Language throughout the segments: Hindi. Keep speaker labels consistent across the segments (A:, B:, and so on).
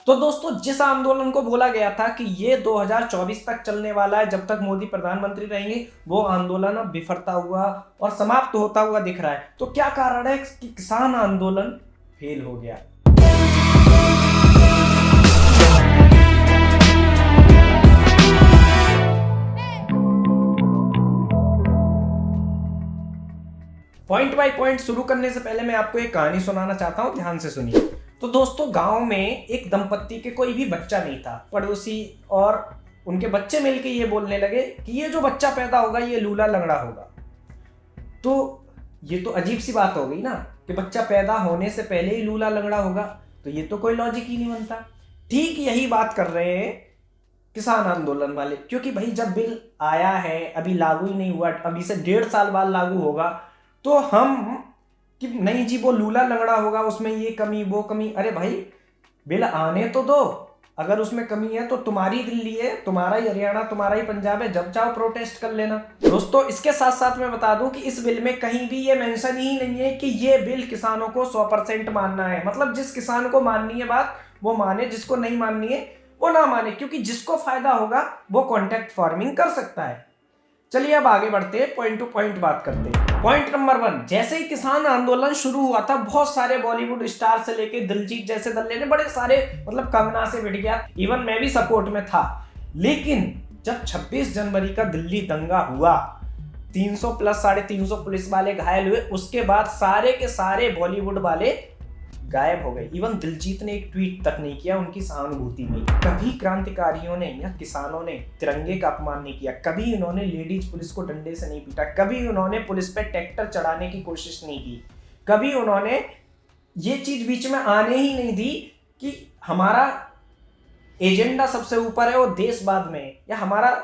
A: तो दोस्तों, जिस आंदोलन को बोला गया था कि ये 2024 तक चलने वाला है, जब तक मोदी प्रधानमंत्री रहेंगे, वो आंदोलन अब बिफरता हुआ और समाप्त होता हुआ दिख रहा है। तो क्या कारण है कि किसान आंदोलन फेल हो गया? पॉइंट बाय पॉइंट शुरू करने से पहले मैं आपको एक कहानी सुनाना चाहता हूं, ध्यान से सुनिए। तो दोस्तों, गांव में एक दंपत्ति के कोई भी बच्चा नहीं था। पड़ोसी और उनके बच्चे मिलके ये बोलने लगे कि ये जो बच्चा पैदा होगा ये लूला लंगड़ा होगा। तो ये तो अजीब सी बात हो गई ना कि बच्चा पैदा होने से पहले ही लूला लंगड़ा होगा। तो ये तो कोई लॉजिक ही नहीं बनता। ठीक यही बात कर रहे हैं किसान आंदोलन वाले, क्योंकि भाई जब बिल आया है, अभी लागू ही नहीं हुआ, अभी से 1.5 साल बाद लागू होगा, तो हम कि नहीं जी वो लूला लंगड़ा होगा, उसमें ये कमी वो कमी। अरे भाई, बिल आने तो दो। अगर उसमें कमी है तो तुम्हारी दिल्ली है, तुम्हारा ही हरियाणा, तुम्हारा ही पंजाब है, जब चाहो प्रोटेस्ट कर लेना। दोस्तों, इसके साथ साथ मैं बता दूं कि इस बिल में कहीं भी ये मेंशन ही नहीं है कि ये बिल किसानों को 100% मानना है। मतलब जिस किसान को माननी है बात वो माने, जिसको नहीं माननी है वो ना माने, क्योंकि जिसको फायदा होगा वो कॉन्ट्रैक्ट फार्मिंग कर सकता है। चलिए अब आगे बढ़ते हैं, पॉइंट टू पॉइंट बात करते हैं। पॉइंट नंबर 1, जैसे ही किसान आंदोलन शुरू हुआ था, बहुत सारे बॉलीवुड स्टार से लेके दिलजीत जैसे दल्ले ने, बड़े सारे, मतलब कंगना से भिड़ गया, इवन मैं भी सपोर्ट में था। लेकिन जब 26 जनवरी का दिल्ली दंगा हुआ, 300 प्लस 350 पुलिस वाले घायल हुए, उसके बाद सारे के सारे बॉलीवुड वाले गायब हो गए। इवन दिलजीत ने एक ट्वीट तक नहीं किया उनकी सहानुभूति में। कभी क्रांतिकारियों ने या किसानों ने तिरंगे का अपमान नहीं किया, कभी उन्होंने लेडीज पुलिस को डंडे से नहीं पीटा, कभी उन्होंने पुलिस पे ट्रैक्टर चढ़ाने की कोशिश नहीं की, कभी उन्होंने ये चीज बीच में आने ही नहीं दी कि हमारा एजेंडा सबसे ऊपर है और देश बाद में है, या हमारा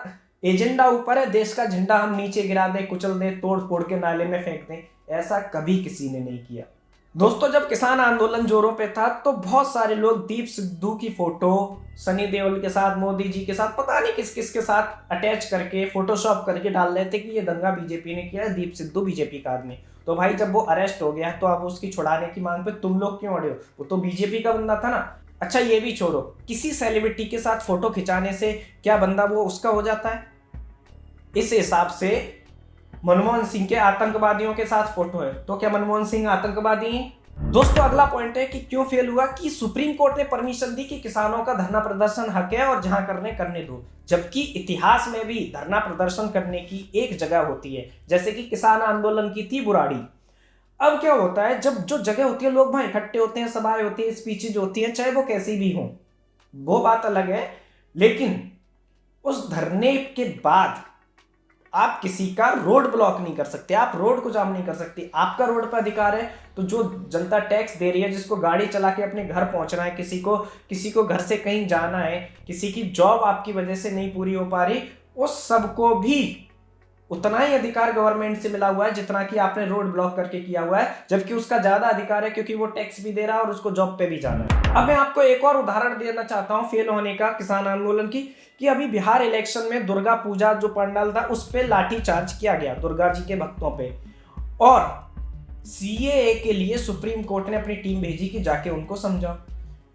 A: एजेंडा ऊपर है, देश का झंडा हम नीचे गिरा दें, कुचल दें, तोड़ फोड़ के नाले में फेंक दें। ऐसा कभी किसी ने नहीं किया। दोस्तों, जब किसान आंदोलन जोरों पे था तो बहुत सारे लोग दीप सिद्धू की फोटो सनी देओल के साथ, मोदी जी के साथ, पता नहीं किस किस के साथ अटैच करके फोटोशॉप करके डाल रहे थे कि ये दंगा बीजेपी ने किया है, दीप सिद्धू बीजेपी का आदमी। तो भाई जब वो अरेस्ट हो गया तो अब उसकी छुड़ाने की मांग पे तुम लोग क्यों अड़े हो? वो तो बीजेपी का बंदा था ना। अच्छा, ये भी छोड़ो, किसी सेलिब्रिटी के साथ फोटो खिंचाने से क्या बंदा वो उसका हो जाता है? इस हिसाब से मनमोहन सिंह के आतंकवादियों के साथ फोटो है, तो क्या मनमोहन सिंह आतंकवादी हैं? दोस्तों, अगला पॉइंट है कि क्यों फेल हुआ, कि सुप्रीम कोर्ट ने परमिशन दी कि किसानों का धरना प्रदर्शन हक है और जहां करने दो, जबकि इतिहास में भी धरना प्रदर्शन करने की एक जगह होती है, जैसे कि किसान आंदोलन की थी बुराड़ी। अब क्या होता है, जब जो जगह होती है लोग वहां इकट्ठे होते हैं, सभाएं होती है, स्पीचेज होती है, चाहे वो कैसी भी हो, वो बात अलग है। लेकिन उस धरने के बाद आप किसी का रोड ब्लॉक नहीं कर सकते, आप रोड को जाम नहीं कर सकते, आपका रोड पर अधिकार है। तो जो जनता टैक्स दे रही है, जिसको गाड़ी चला के अपने घर पहुंचना है, किसी को घर से कहीं जाना है, किसी की जॉब आपकी वजह से नहीं पूरी हो पा रही, उस सबको भी उतना ही अधिकार गवर्नमेंट से मिला हुआ है जितना कि आपने रोड ब्लॉक करके किया हुआ है, जबकि उसका ज्यादा अधिकार है क्योंकि वो टैक्स भी दे रहा है और उसको जॉब पे भी जाना है। अब मैं आपको एक और उदाहरण देना चाहता हूं फेल होने का किसान आंदोलन की, कि अभी बिहार इलेक्शन में दुर्गा पूजा जो पंडाल था उस पर लाठीचार्ज किया गया दुर्गा जी के भक्तों पे, और सीएए के लिए सुप्रीम कोर्ट ने अपनी टीम भेजी कि जाके उनको समझाओ।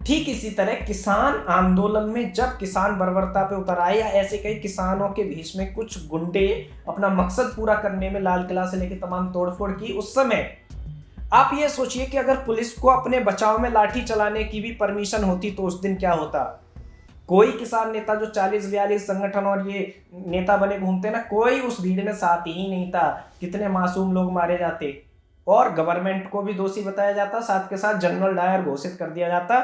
A: ठीक इसी तरह किसान आंदोलन में जब किसान बर्बरता पे उतर आए, या ऐसे कई किसानों के बीच में कुछ गुंडे अपना मकसद पूरा करने में लाल किला से लेकर तमाम तोड़फोड़ की, उस समय आप ये सोचिए कि अगर पुलिस को अपने बचाव में लाठी चलाने की भी परमिशन होती तो उस दिन क्या होता। कोई किसान नेता जो 40-42 संगठन और ये नेता बने घूमते ना, कोई उस भीड़ में साथ ही नहीं था। कितने मासूम लोग मारे जाते और गवर्नमेंट को भी दोषी बताया जाता, साथ के साथ जनरल डायर घोषित कर दिया जाता,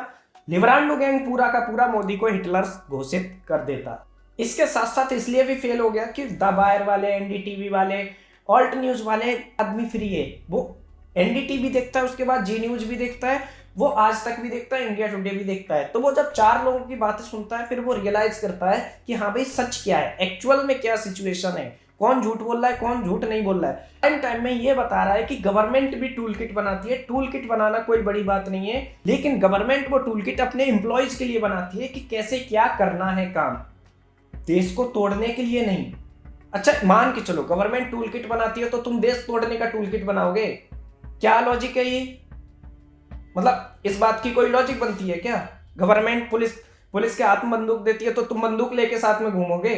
A: लिबरांडो गैंग पूरा का पूरा मोदी को हिटलर घोषित कर देता। इसके साथ साथ इसलिए भी फेल हो गया कि द बायर वाले, एनडीटीवी वाले, ऑल्ट न्यूज वाले आदमी फ्री है, वो एनडीटीवी देखता है, उसके बाद जी न्यूज भी देखता है, वो आज तक भी देखता है, इंडिया टुडे भी देखता है। तो वो जब 4 लोगों की बातें सुनता है फिर वो रियलाइज करता है कि हाँ भाई सच क्या है, एक्चुअल में क्या सिचुएशन है, कौन झूठ बोल रहा है, कौन झूठ नहीं बोल रहा है। टाइम में ये बता रहा है कि गवर्नमेंट भी टूल किट बनाती है। टूल किट बनाना कोई बड़ी बात नहीं है, लेकिन गवर्नमेंट वो टूल किट अपने एम्प्लॉयज के लिए बनाती है कि कैसे क्या करना है काम, देश को तोड़ने के लिए नहीं। अच्छा, मान के चलो गवर्नमेंट टूल किट बनाती है तो तुम देश तोड़ने का टूल किट बनाओगे? क्या लॉजिक है ये? मतलब इस बात की कोई लॉजिक बनती है क्या? गवर्नमेंट पुलिस के हाथ में बंदूक देती है तो तुम बंदूक लेके साथ में घूमोगे?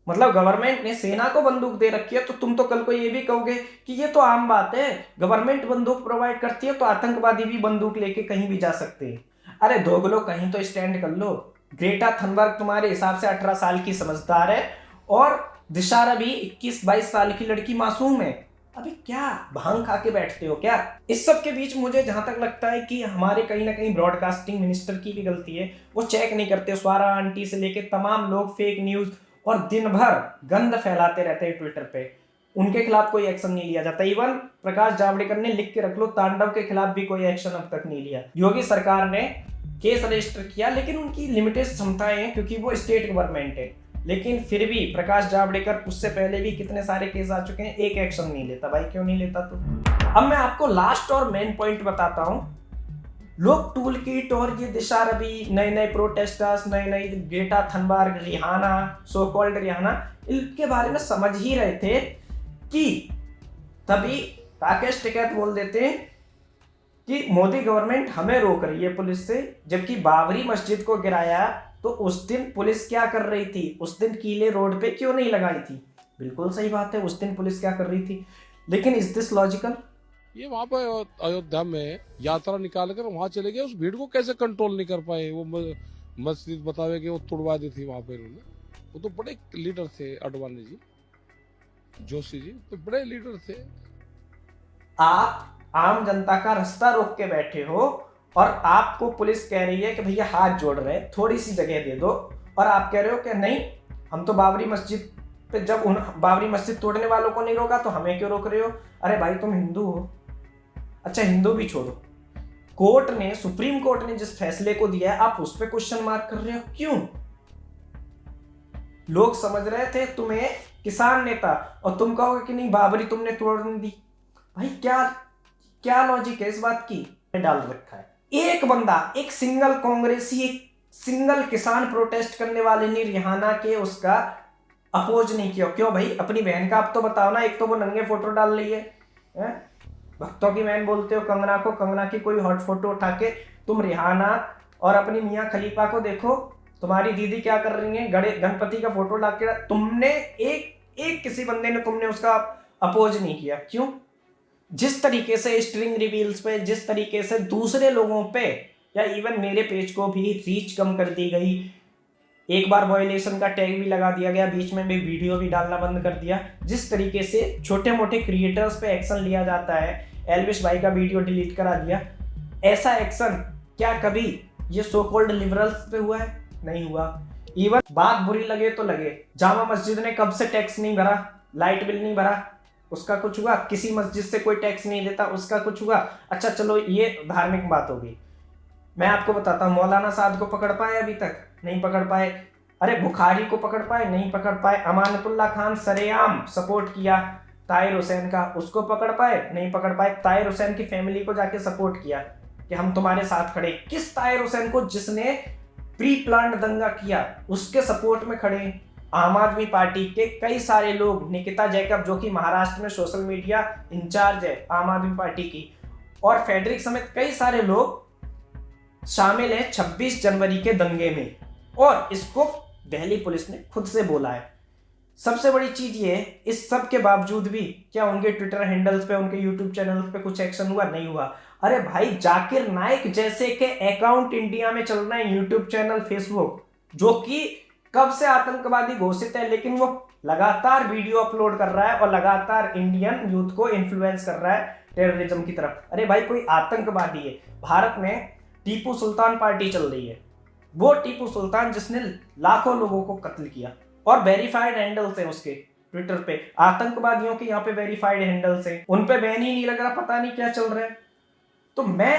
A: मतलब गवर्नमेंट ने सेना को बंदूक दे रखी है तो तुम तो कल को ये भी कहोगे कि ये तो आम बात है, गवर्नमेंट बंदूक प्रोवाइड करती है तो आतंकवादी भी बंदूक लेके कहीं भी जा सकते हैं। अरे दोगलो, कहीं तो स्टैंड कर लो। ग्रेटा थनबर्ग तुम्हारे हिसाब से 18 साल की समझदार है और दिशारा भी 21-22 साल की लड़की मासूम है। अभी क्या भांग खा के बैठते हो क्या? इस सब के बीच मुझे जहां तक लगता है कि हमारे कहीं ना कहीं ब्रॉडकास्टिंग मिनिस्टर की भी गलती है। वो चेक नहीं करते, स्वारा आंटी से लेके तमाम लोग फेक न्यूज और दिन भर गंद फैलाते रहते हैं ट्विटर पे, उनके खिलाफ कोई एक्शन नहीं लिया जाता। इवन प्रकाश जावड़ेकर ने लिख के रख लो, तांडव के खिलाफ भी कोई एक्शन अब तक नहीं लिया। योगी सरकार ने केस रजिस्टर किया लेकिन उनकी लिमिटेड क्षमताएं हैं क्योंकि वो स्टेट गवर्नमेंट है, लेकिन फिर भी प्रकाश जावड़ेकर उससे पहले भी कितने सारे केस आ चुके हैं, एक एक्शन नहीं लेता। भाई क्यों नहीं लेता? तो अब मैं आपको लास्ट और मेन पॉइंट बताता हूं। लोग टूल किट और ये दिशा रवि, नए नए प्रोटेस्टर्स, नए नए Greta Thunberg, Rihanna, so called Rihanna, इनके बारे में समझ ही रहे थे कि तभी राकेश टिकैत बोल देते हैं कि मोदी गवर्नमेंट हमें रोक रही है पुलिस से, जबकि बाबरी मस्जिद को गिराया तो उस दिन पुलिस क्या कर रही थी? उस दिन कीले रोड पे क्यों नहीं लगाई थी? बिल्कुल सही बात है, उस दिन पुलिस क्या कर रही थी। लेकिन इज दिस लॉजिकल?
B: ये वहाँ पर अयोध्या में यात्रा निकाल कर वहां चले गए, उस भीड़ को कैसे कंट्रोल नहीं कर पाए? वो मस्जिद बतावे कि वो तुड़वा दी थी वहां पर उन्होंने। वो तो बड़े लीडर थे, अडवाणी जी, जोशी जी तो बड़े लीडर थे।
A: आप आम जनता का रास्ता रोक के बैठे हो और आपको पुलिस कह रही है कि भैया हाथ जोड़ रहे हैं, थोड़ी सी जगह दे दो, और आप कह रहे हो कि नहीं हम तो बाबरी मस्जिद पे, जब बाबरी मस्जिद तोड़ने वालों को नहीं रोका तो हमें क्यों रोक रहे हो? अरे भाई तुम हिंदू हो। अच्छा हिंदू भी छोड़ो, कोर्ट ने, सुप्रीम कोर्ट ने जिस फैसले को दिया है आप उस पर क्वेश्चन मार्क कर रहे हो, क्यों? लोग समझ रहे थे तुम्हें किसान नेता और तुम कहोगे कि नहीं बाबरी तुमने तोड़ने दी। भाई क्या क्या लॉजिक है इस बात की? डाल रखा है। एक बंदा, एक सिंगल कांग्रेसी, एक सिंगल किसान प्रोटेस्ट करने वाले ने रिहाना के उसका अपोज नहीं किया। क्यों भाई? अपनी बहन का आप तो बताओ ना। एक तो वो नंगे फोटो डाल रही है, भक्तों की बहन बोलते हो कंगना को, कंगना की कोई हॉट फोटो उठा के तुम रिहाना और अपनी मियाँ खलीफा को देखो, तुम्हारी दीदी क्या कर रही है, गणपति का फोटो ला के तुमने एक किसी बंदे ने तुमने उसका अपोज नहीं किया। क्यों? जिस तरीके से स्ट्रिंग रिवील्स पे, जिस तरीके से दूसरे लोगों पे या इवन मेरे पेज को भी रीच कम कर दी गई, एक बार वायलेशन का टैग भी लगा दिया गया, बीच में भी वीडियो भी डालना बंद कर दिया, जिस तरीके से छोटे मोटे क्रिएटर्स पे एक्शन लिया जाता है, एल्विश भाई का वीडियो डिलीट करा दिया, ऐसा एक्शन क्या कभी ये सो कॉल्ड लिबरल्स पे हुआ है? नहीं हुआ। इवन बात बुरी लगे तो लगे, जामा मस्जिद ने कब से टैक्स नहीं भरा, लाइट बिल नहीं भरा, उसका कुछ हुआ? किसी मस्जिद से कोई टैक्स नहीं देता, उसका कुछ हुआ? अच्छा चलो ये धार्मिक बात होगी। मैं आपको बताता हूँ, मौलाना साद को पकड़ पाए? अभी तक नहीं पकड़ पाए। अरे बुखारी को पकड़ पाए? नहीं पकड़ पाए। अमानतुल्लाह खान सरेआम सपोर्ट किया ताहिर हुसैन का, उसको पकड़ पाए? नहीं पकड़ पाए। ताहिर हुसैन की फैमिली को जाके सपोर्ट किया कि हम तुम्हारे साथ खड़े। किस ताहिर हुसैन को? जिसने प्री प्लान्ड दंगा किया, उसके सपोर्ट में खड़े आम आदमी पार्टी के कई सारे लोग। निकिता जैकब जो कि महाराष्ट्र में सोशल मीडिया इंचार्ज है आम आदमी पार्टी की, और फेडरिक समेत कई सारे लोग शामिल हैं 26 जनवरी के दंगे में, और इसको दिल्ली पुलिस ने खुद से बोला है। सबसे बड़ी चीज ये है, इस सब के बावजूद भी क्या उनके ट्विटर हैंडल्स पे, उनके यूट्यूब चैनल्स पे कुछ एक्शन हुआ? नहीं हुआ। अरे भाई जाकिर नाइक जैसे के अकाउंट इंडिया में चल रहे हैं, यूट्यूब चैनल, फेसबुक, जो कि कब से आतंकवादी घोषित है, लेकिन वो लगातार वीडियो अपलोड कर रहा है और लगातार इंडियन यूथ को इन्फ्लुएंस कर रहा है टेररिज्म की तरफ। अरे भाई कोई आतंकवादी है? भारत में टीपू सुल्तान पार्टी चल रही है, वो टीपू सुल्तान जिसने लाखों लोगों को कत्ल किया, और वेरीफाइड हैंडल्स हैं उसके ट्विटर पे। आतंकवादियों के यहाँ पे वेरीफाइड हैंडल्स हैं, उन पे बैन ही नहीं लग रहा, पता नहीं क्या चल रहा है। तो मैं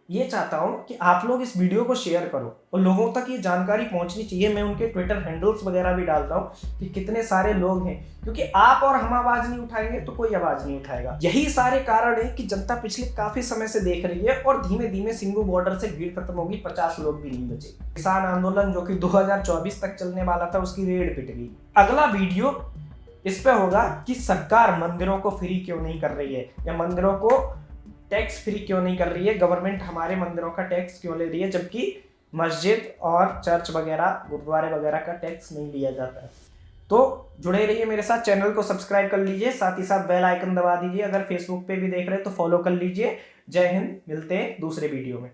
A: ये चाहता हूं कि आप लोग इस वीडियो को शेयर करो और लोगों तक ये जानकारी पहुंचनी चाहिए। मैं उनके ट्विटर हैंडल्स वगैरह भी डालता हूं कि कितने सारे लोग हैं, क्योंकि आप और हम आवाज नहीं उठाएंगे तो कोई आवाज नहीं उठाएगा। यही सारे कारण है कि जनता पिछले काफी समय से देख रही है, और धीमे धीमे सिंघू बॉर्डर से भीड़ खत्म होगी, 50 लोग भी नहीं बचे। किसान आंदोलन जो कि 2024 तक चलने वाला था, उसकी रेड पिट गई। अगला वीडियो इस पे होगा कि सरकार मंदिरों को फ्री क्यों नहीं कर रही है, या मंदिरों को टैक्स फ्री क्यों नहीं कर रही है, गवर्नमेंट हमारे मंदिरों का टैक्स क्यों ले रही है, जबकि मस्जिद और चर्च वगैरह, गुरुद्वारे वगैरह का टैक्स नहीं लिया जाता है। तो जुड़े रहिए मेरे साथ, चैनल को सब्सक्राइब कर लीजिए, साथ ही साथ बेल आइकन दबा दीजिए। अगर फेसबुक पे भी देख रहे हैं तो फॉलो कर लीजिए। जय हिंद, मिलते हैं दूसरे वीडियो में।